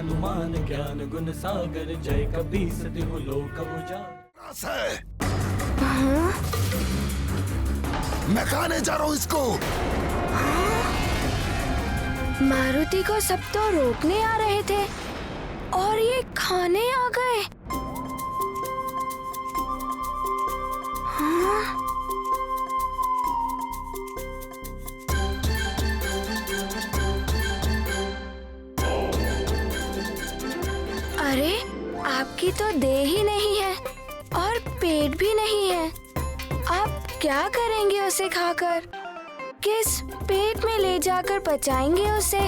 हनुमान ज्ञान गुण सागर, जय कपीस तिहु लोक उजागर। मैं खाने जा रहा हूँ इसको। मारुति को सब तो रोकने आ रहे थे और ये खाने आ गए। हाँ? अरे आपकी तो देह ही नहीं है और पेट भी नहीं है। आप क्या करेंगे उसे खाकर? किस पेट में ले जाकर पचाएंगे उसे?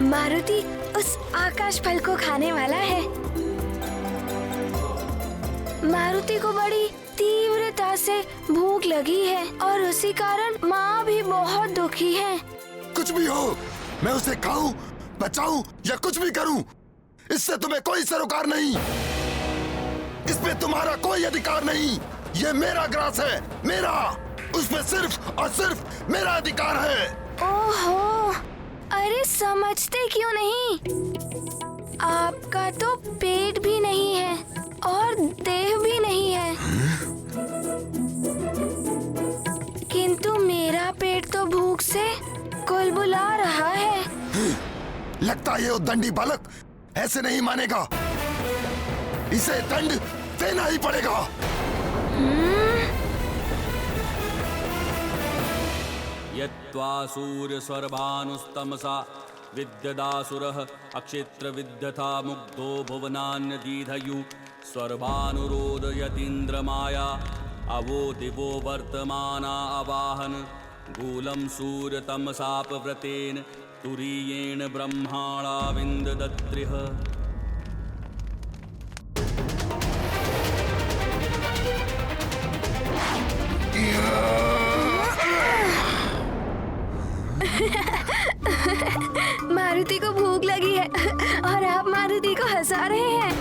मारुति उस आकाश फल को खाने वाला है। मारुति को बड़ी तीव्रता से भूख लगी है और उसी कारण माँ भी बहुत दुखी है। कुछ भी हो, मैं उसे खाऊं, बचाऊं या कुछ भी करूं, इससे तुम्हें कोई सरोकार नहीं। इसमें तुम्हारा कोई अधिकार नहीं। ये मेरा ग्रास है, मेरा। उसमें सिर्फ और सिर्फ मेरा अधिकार है। ओहो, अरे समझते क्यों नहीं? आपका तो पेट भी नहीं है और देह भी नहीं है। किंतु मेरा पेट तो भूख से कुलबुला रहा है। लगता है ये उद्दंडी बालक ऐसे नहीं मानेगा। इसे दंड देना ही पड़ेगा। यत्वा सूर्यस्वर्भानुस्तमसा विद्यदासुरः अक्षेत्र विद्यथा मुग्धो भुवनान्यदीधयु स्वर्भानुरोदयतीन्द्रमाया अवो दिवो वर्तमाना अवाहन गूलं सूर्यतमसापव्रतेन तुरीयेण ब्रह्माणा विन्ददत्रिः। मारुति को भूख लगी है और आप मारुति को हंसा रहे हैं।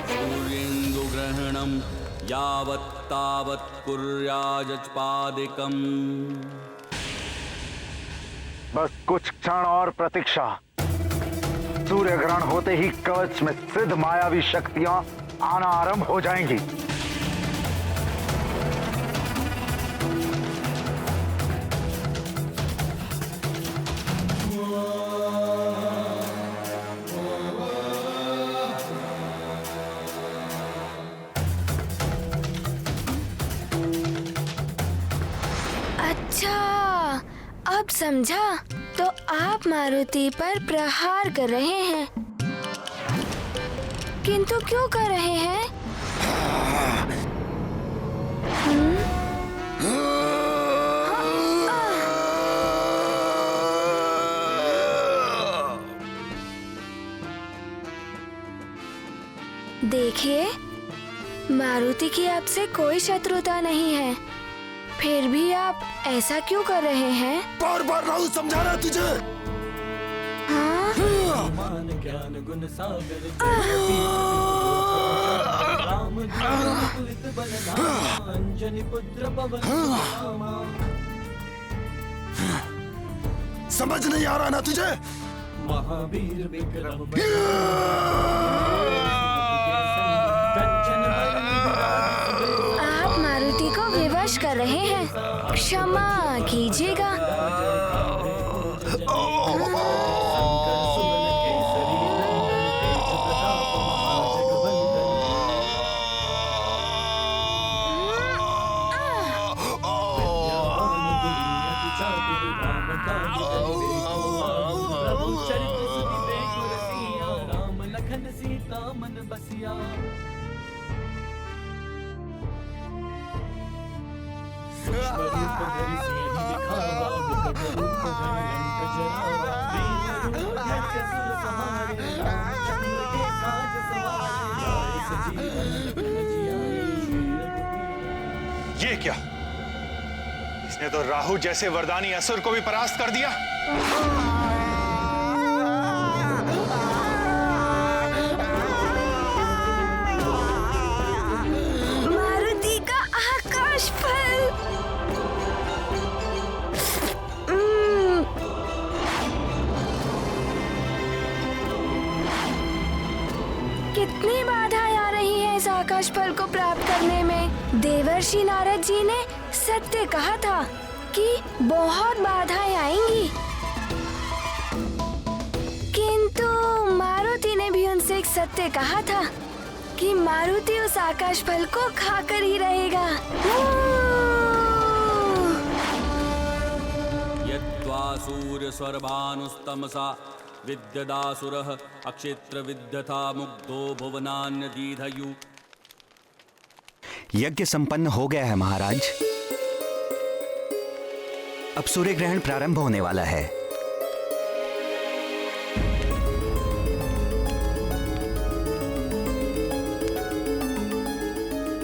सूर्येन्दुग्रहणं यावत् तावत् कुर्याजपादिकम्। बस कुछ क्षण और प्रतीक्षा। सूर्य ग्रहण होते ही कवच में सिद्ध मायावी शक्तियां आना आरंभ हो जाएंगी। अच्छा, अब समझा। तो आप मारुति पर प्रहार कर रहे हैं, किंतु क्यों कर रहे हैं? देखिए, मारुति की आपसे कोई शत्रुता नहीं है, फिर भी आप ऐसा क्यों कर रहे हैं? बार बार राहुल समझा रहा तुझे। हाँ? ज्ञान गुण सागर, जय कपीस राम दुलित बलधामा, अंजनी पुत्र पवन सुतनामा। समझ नहीं आ रहा ना तुझे? महावीर विक्रम आप मारुति को विवश कर रहे हैं, क्षमा कीजिएगा। राम लखन सीता मन बसिया। सूक्ष्म रूप धरि सिंह दिखावा, विकट रूप धरि लंक जरावा। वीर रूप धरि असुर संहारे, रामचंद्र के काज सवारे। लाए सजीवन लखन जियाए, श्री ये क्या? इसने तो राहु जैसे वरदानी असुर को भी परास्त कर दिया। मारुति का आकाश फल। कितनी बाधाएं आ रही हैं इस आकाश फल को प्राप्त करने में। देवर्षि नारद जी ने सत्य कहा था कि बहुत बाधाएं आएंगी, किंतु मारुति ने भी उनसे एक सत्य कहा था कि मारुति उस आकाश फल को खाकर ही रहेगा। यद्वा सूर्यस्वर्भानुस्तमसा विद्यदासुरः अक्षेत्र विद्यथा मुग्धो भुवनान्यदीधयु। यज्ञ संपन्न हो गया है महाराज। अब सूर्य ग्रहण प्रारंभ होने वाला है।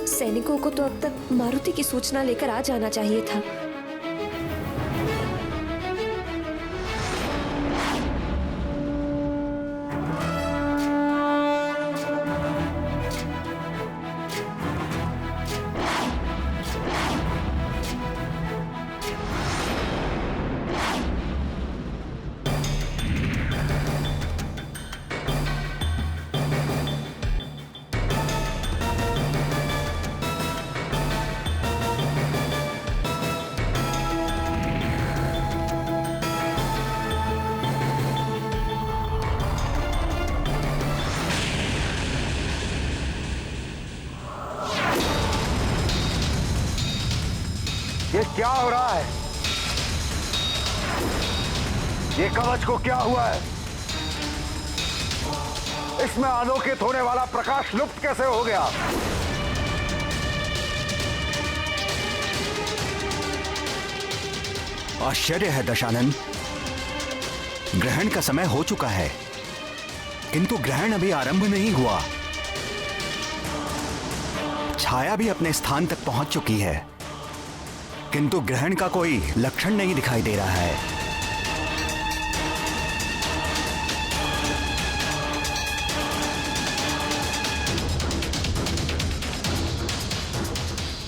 सैनिकों को तो अब तक मारुति की सूचना लेकर आ जाना चाहिए था। ये क्या हो रहा है? ये कवच को क्या हुआ है? इसमें आलोकित होने वाला प्रकाश लुप्त कैसे हो गया? आश्चर्य है दशानन। ग्रहण का समय हो चुका है, किंतु ग्रहण अभी आरंभ नहीं हुआ। छाया भी अपने स्थान तक पहुंच चुकी है, किंतु ग्रहण का कोई लक्षण नहीं दिखाई दे रहा है।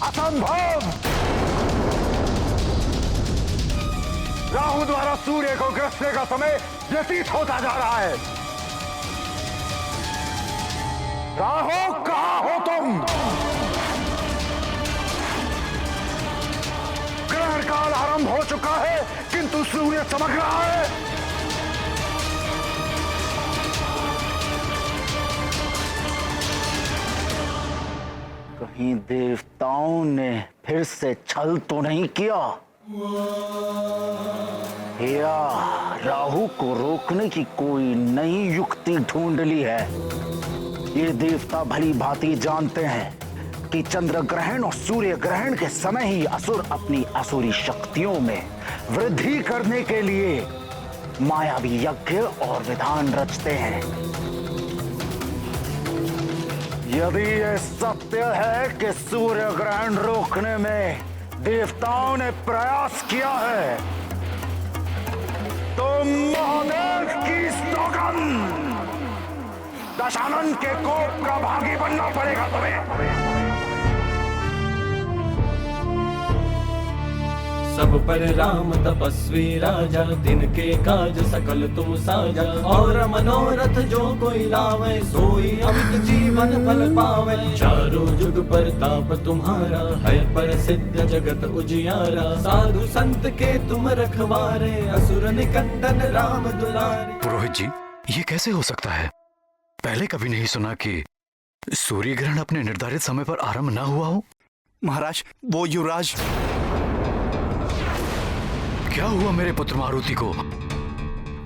असंभव! राहु द्वारा सूर्य को ग्रसने का समय व्यतीत होता जा रहा है। राहु, कहां हो तुम? ग्रहण काल आरंभ हो चुका है, किंतु सूर्य चमक रहा है। कहीं देवताओं ने फिर से छल तो नहीं किया, या राहु को रोकने की कोई नई युक्ति ढूंढ ली है। ये देवता भली भांति जानते हैं कि चंद्र ग्रहण और सूर्य ग्रहण के समय ही असुर अपनी असुरी शक्तियों में वृद्धि करने के लिए मायावी यज्ञ और विधान रचते हैं। यदि यह सत्य है कि सूर्य ग्रहण रोकने में देवताओं ने प्रयास किया है, तो महादेव की सौगंध, दशानन के कोप का भागी बनना पड़ेगा तुम्हें। सब पर राम तपस्वी राजा, दिन के काज सकल तुम साजा। और मनोरथ जो कोई लावे, सोई अमित जीवन फल पावे। चारों जुग परताप तुम्हारा, है प्रसिद्ध जगत उजियारा। साधु संत के तुम रखवारे, असुर निकंदन राम दुलारे। पुरोहित जी, ये कैसे हो सकता है? पहले कभी नहीं सुना कि सूर्य ग्रहण अपने निर्धारित समय पर आरंभ ना हुआ हो। महाराज, वो युवराज। क्या हुआ मेरे पुत्र मारुति को?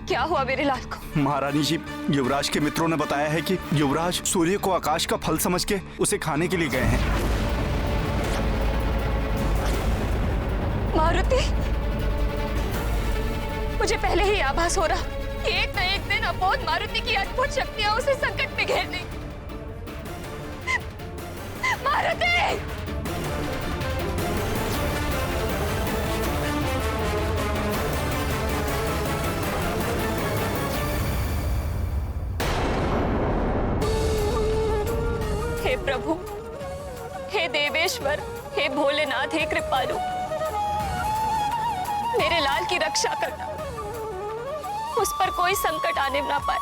क्या हुआ मेरे लाल को? महारानी जी, युवराज के मित्रों ने बताया है कि युवराज सूर्य को आकाश का फल समझ के उसे खाने के लिए गए हैं। मारुति, मुझे पहले ही आभास हो रहा कि एक न एक दिन अबोध मारुति की अद्भुत शक्तियां उसे संकट में घेर देंगी। मारुति! हे देवेश्वर, हे भोलेनाथ, हे कृपालु, मेरे लाल की रक्षा करना, उस पर कोई संकट आने ना पाए।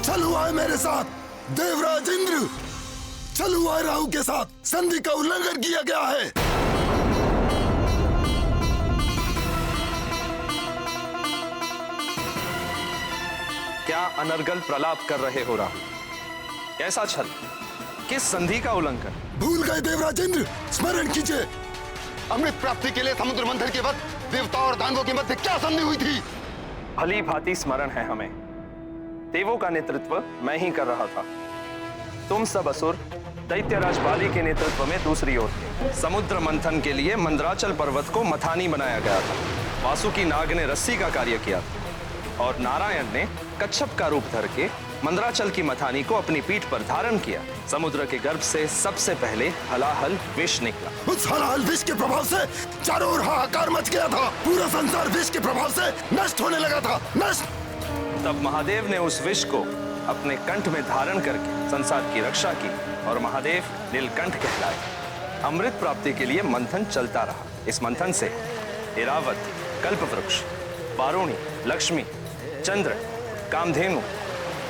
चलो आए मेरे साथ देवराज इंद्र, चलो आए राहु के साथ, संधि का उल्लंघन किया गया है। क्या अनर्गल प्रलाप कर रहे हो राहु? कैसा छल? किस संधि का उल्लंघन? भूल गए देवराज इंद्र, स्मरण कीजिए। अमृत प्राप्ति के लिए समुद्र मंथन के वक्त देवताओं और दानवों के मध्य क्या संधि हुई थी? भली भांति स्मरण है हमें। देवों का नेतृत्व मैं ही कर रहा था। तुम सब असुर दैत्यराज बाली के नेतृत्व में दूसरी ओर थे। समुद्र मंथन के लिए मंदराचल पर्वत को मथानी बनाया गया था। वासुकी नाग ने रस्सी का कार्य किया था और नारायण ने कच्छप का रूप धर के मंदराचल की मथानी को अपनी पीठ पर धारण किया। समुद्र के गर्भ से सबसे पहले हलाहल विष निकला। उस हलाहल विष के प्रभाव से चारों ओर हाहाकार मच गया था। पूरा संसार विष के प्रभाव से नष्ट होने लगा था। नष्ट। तब महादेव ने उस विष को अपने कंठ में धारण करके संसार की रक्षा की और महादेव नीलकंठ कहलाए। अमृत प्राप्ति के लिए मंथन चलता रहा। इस मंथन से ऐरावत, कल्पवृक्ष, वारुणी, लक्ष्मी, चंद्र, कामधेनु,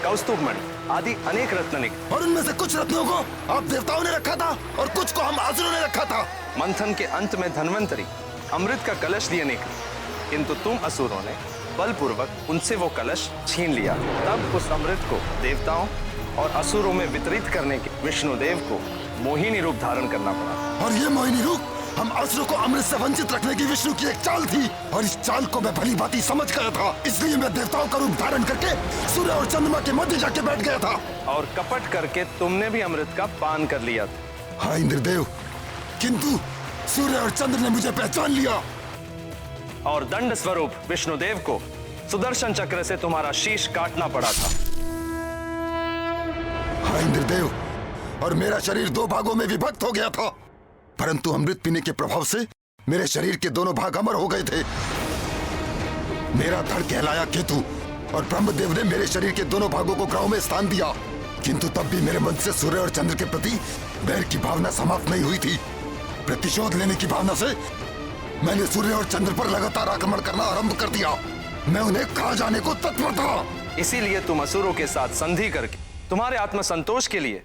कौस्तुभमणि आदि अनेक रत्न निकले। और उनमें से कुछ रत्नों को आप देवताओं ने रखा था और कुछ को हम असुरों ने रखा था। मंथन के अंत में धन्वंतरी अमृत का कलश लिए निकले, किंतु तुम असुरों ने बलपूर्वक उनसे वो कलश छीन लिया। तब उस अमृत को देवताओं और असुरों में वितरित करने के विष्णुदेव को मोहिनी रूप धारण करना पड़ा। और ये मोहिनी रूप हम असुरों को अमृत से वंचित रखने की विष्णु की एक चाल थी और इस चाल को मैं भली भांति समझ गया था। इसलिए मैं देवताओं का रूप धारण करके सूर्य और चंद्रमा के मध्य जाके बैठ गया था। और कपट करके तुमने भी अमृत का पान कर लिया था। हाँ इंद्रदेव, किंतु सूर्य और चंद्र ने मुझे पहचान लिया और दंड स्वरूप विष्णुदेव को सुदर्शन चक्र से तुम्हारा शीश काटना पड़ा था। हाँ इंद्रदेव, और मेरा शरीर दो भागों में विभक्त हो गया था, परंतु अमृत पीने के प्रभाव से मेरे शरीर के दोनों भाग अमर हो गए थे। मेरा धड़ कहलाया केतु और ब्रह्मदेव ने मेरे शरीर के दोनों भागों को ग्रहों में स्थान दिया, किंतु तब भी मेरे मन से सूर्य और चंद्र के प्रति बैर की भावना समाप्त नहीं हुई थी। प्रतिशोध लेने की भावना से मैंने सूर्य और चंद्र पर लगातार आक्रमण करना आरंभ कर दिया। मैं उन्हें खा जाने को तत्पर था। इसीलिए तुम असुरों के साथ संधि करके तुम्हारे आत्मसंतोष के लिए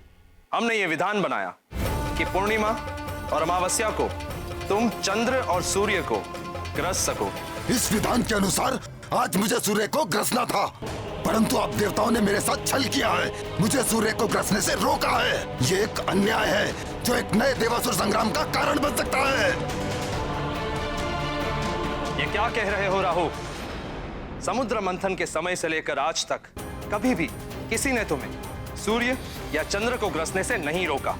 हमने ये विधान बनाया कि पूर्णिमा और अमावस्या को तुम चंद्र और सूर्य को ग्रस सको। इस विधान के अनुसार आज मुझे सूर्य को ग्रसना था, परंतु अब देवताओं ने मेरे साथ छल किया है। मुझे सूर्य को ग्रसने से रोका है। ये एक अन्याय है जो एक नए देवासुर संग्राम का कारण बन सकता है। ये क्या कह रहे हो राहु? समुद्र मंथन के समय से लेकर आज तक कभी भी किसी ने तुम्हें सूर्य या चंद्र को ग्रसने से नहीं रोका।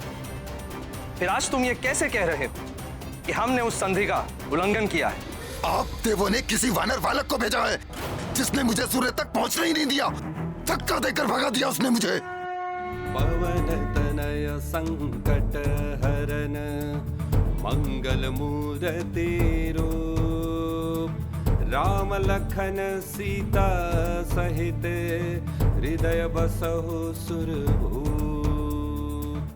फिर आज तुम ये कैसे कह रहे हो कि हमने उस संधि का उल्लंघन किया है? आप देवों ने किसी वानर बालक को भेजा है जिसने मुझे सूर्य तक पहुंचने ही नहीं दिया। धक्का देकर भगा दिया उसने मुझे। पवन तनय संकट हरन मंगल मूर्ति रूप, राम लखन सीता सहित हृदय बसहु सुरभूप।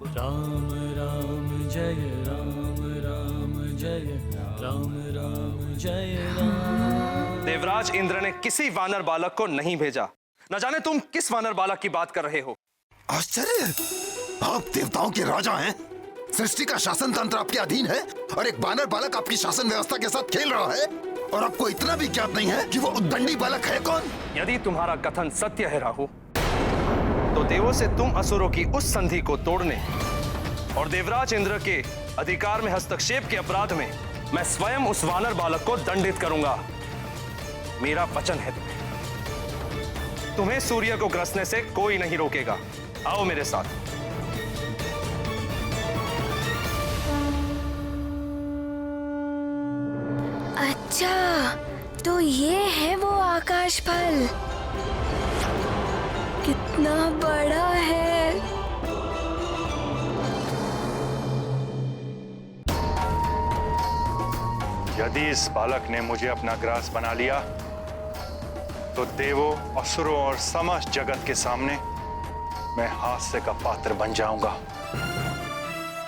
राम राम जय राम, राम जय राम, राम जय राम। देवराज इंद्र ने किसी वानर बालक को नहीं भेजा। न जाने तुम किस वानर बालक की बात कर रहे हो। आश्चर्य, आप देवताओं के राजा हैं। सृष्टि का शासन तंत्र आपके अधीन है और एक वानर बालक आपकी शासन व्यवस्था के साथ खेल रहा है और आपको इतना भी ज्ञात नहीं है कि वो उद्दंडी बालक है कौन। यदि तुम्हारा कथन सत्य है राहु, तो देवों से तुम असुरों की उस संधि को तोड़ने और देवराज इंद्र के अधिकार में हस्तक्षेप के अपराध में मैं स्वयं उस वानर बालक को दंडित करूंगा। मेरा वचन है तुम्हें सूर्य को ग्रसने से कोई नहीं रोकेगा। आओ मेरे साथ। अच्छा, तो ये है वो आकाश फल। कितना बड़ा है। यदि इस बालक ने मुझे अपना ग्रास बना लिया तो देवों, असुरों और समस्त जगत के सामने मैं हास्य का पात्र बन जाऊंगा।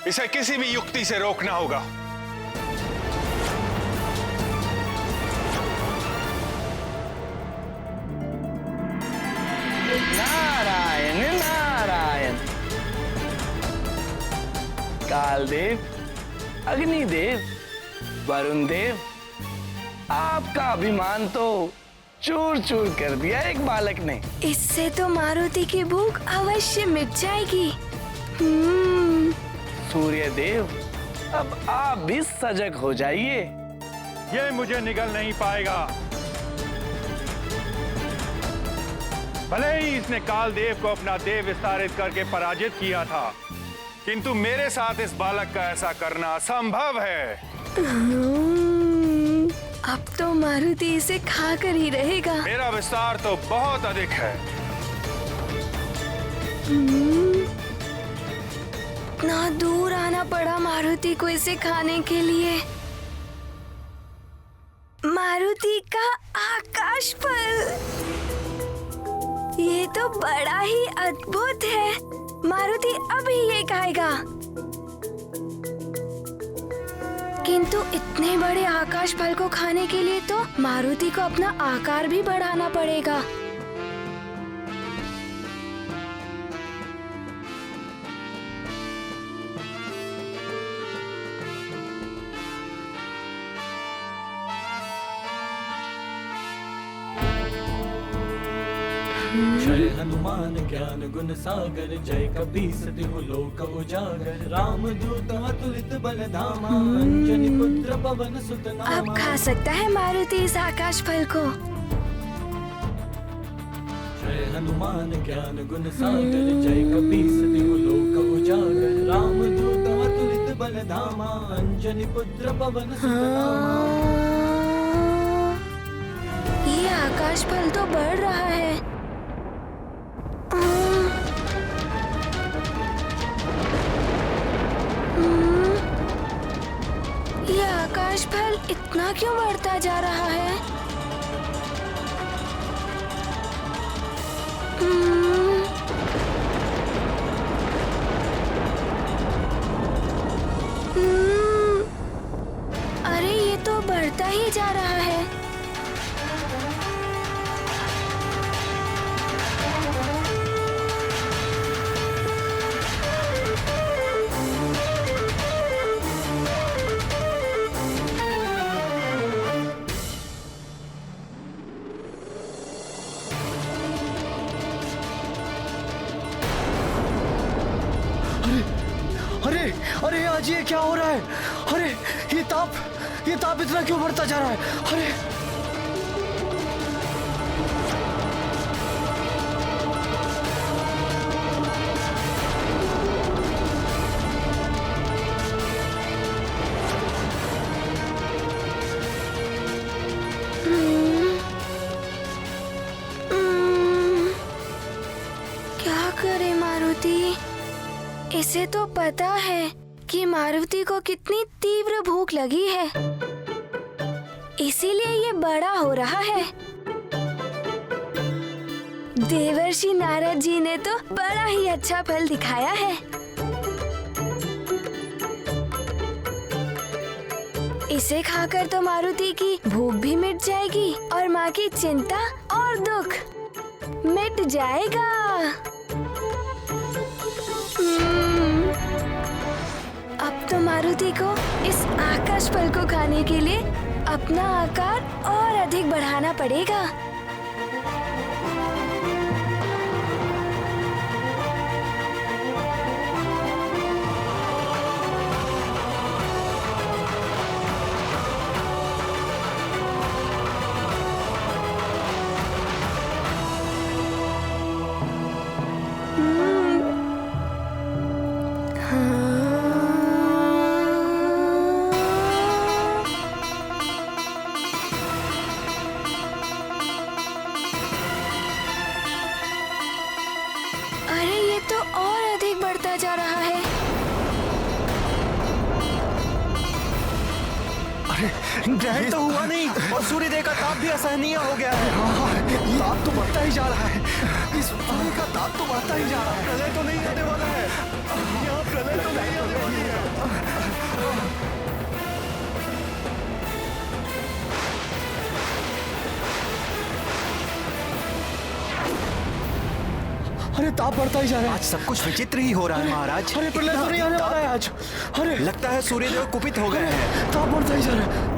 इसे किसी भी युक्ति से रोकना होगा। नारायण नारायण। कालदेव, अग्निदेव, वरुण देव, आपका अभिमान तो चूर चूर कर दिया एक बालक ने। इससे तो मारुति की भूख अवश्य मिट जाएगी। सूर्य देव, अब आप भी सजग हो जाइए। ये मुझे निगल नहीं पाएगा। भले ही इसने कालदेव को अपना देव विस्तारित करके पराजित किया था, किंतु मेरे साथ इस बालक का ऐसा करना असंभव है। अब तो मारुति इसे खाकर ही रहेगा। मेरा विस्तार तो बहुत अधिक है। इतना दूर आना पड़ा मारुति को इसे खाने के लिए। मारुति का आकाश फल, ये तो बड़ा ही अद्भुत है। मारुति अभी ये खाएगा। किंतु इतने बड़े आकाश फल को खाने के लिए तो मारुति को अपना आकार भी बढ़ाना पड़ेगा। जय हनुमान ज्ञान गुण सागर, जय कपीस तिहु लोक उजागर, राम दूत अतुलित बल धामा, अंजनी पुत्र पवन सुत नामा। अब खा सकता है मारुति इस आकाश फल को। जय हनुमान ज्ञान गुण सागर, जय कपीस तिहु लोक उजागर, राम दूत अतुलित बल धामा, अंजनी पुत्र पवन सुत नामा। ये आकाश फल तो बढ़ रहा है। ये आकाश फल इतना क्यों बढ़ता जा रहा है? अरे ये तो बढ़ता ही जा रहा है। अरे आज ये क्या हो रहा है? अरे ये ताप इतना क्यों बढ़ता जा रहा है? अरे क्या करे मारुति? इसे तो पता है कि मारुति को कितनी तीव्र भूख लगी है, इसीलिए ये बड़ा हो रहा है। देवर्षि नारद जी ने तो बड़ा ही अच्छा फल दिखाया है। इसे खाकर तो मारुति की भूख भी मिट जाएगी और माँ की चिंता और दुख मिट जाएगा। अब तो मारुति को इस आकाश फल को खाने के लिए अपना आकार और अधिक बढ़ाना पड़ेगा। अरे ग्रहण तो हुआ नहीं और सूर्यदेव का ताप भी असहनीय हो गया है। ताप तो बढ़ता ही जा रहा है, इस सूर्य का ताप तो बढ़ता ही जा रहा है। प्रलय तो नहीं आने वाला है, यहाँ प्रलय तो नहीं आने वाली है। अरे ताप बढ़ता ही जा रहा है। आज सब कुछ विचित्र ही हो रहा है महाराज। अरे प्रलय तो नहीं आने वाला है आज। अरे लगता है सूर्यदेव कुपित हो गए हैं। ताप बढ़ता ही जा रहा है।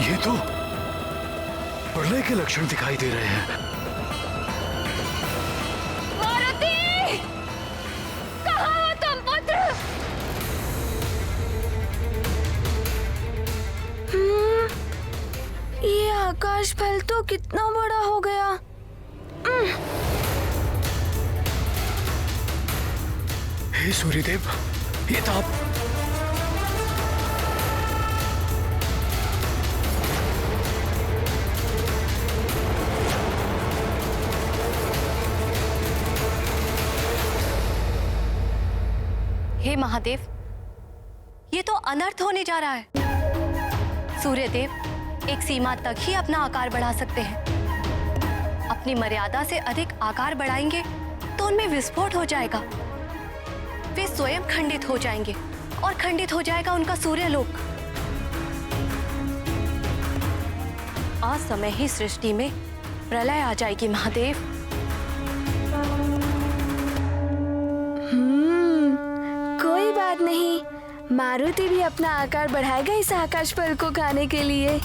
ये तो प्रलय के लक्षण दिखाई दे रहे हैं। मारुति! कहाँ हो तुम पुत्र? ये आकाश फल तो कितना बड़ा हो गया। हे सूर्यदेव, ये ताप हे महादेव, ये तो अनर्थ होने जा रहा है। सूर्यदेव एक सीमा तक ही अपना आकार बढ़ा सकते हैं। अपनी मर्यादा से अधिक आकार बढ़ाएंगे तो उनमें विस्फोट हो जाएगा। वे स्वयं खंडित हो जाएंगे और खंडित हो जाएगा उनका सूर्यलोक। असमय ही सृष्टि में प्रलय आ जाएगी महादेव। कोई बात नहीं, मारुति भी अपना आकार बढ़ाएगा इस आकाश फल को खाने के लिए।